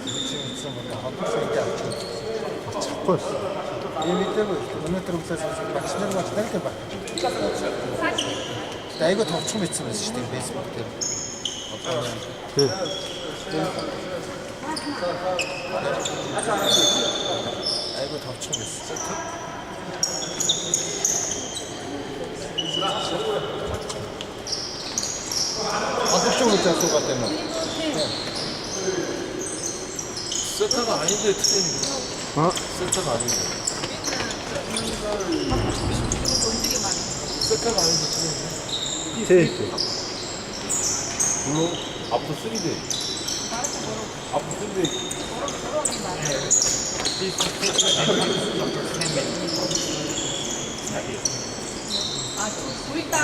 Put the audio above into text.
지금 있으면 학생이 안 쳐. 자꾸 1m, 5m로 붙어서 막 치는 것 같이 넓게 봐. 나 이거 더 춤이 있으면 시대 베이스볼 때. 아 이거 더 춤이 있어. 아득쇼를 짰을 것 같다면. 세타가 아닌데 트레이닝. 어? 세타가 아닌데. 세타가 아닌데 트레이닝. 테이프. 물론 앞으로 3대. 앞으로 3대. 아, 둘 다.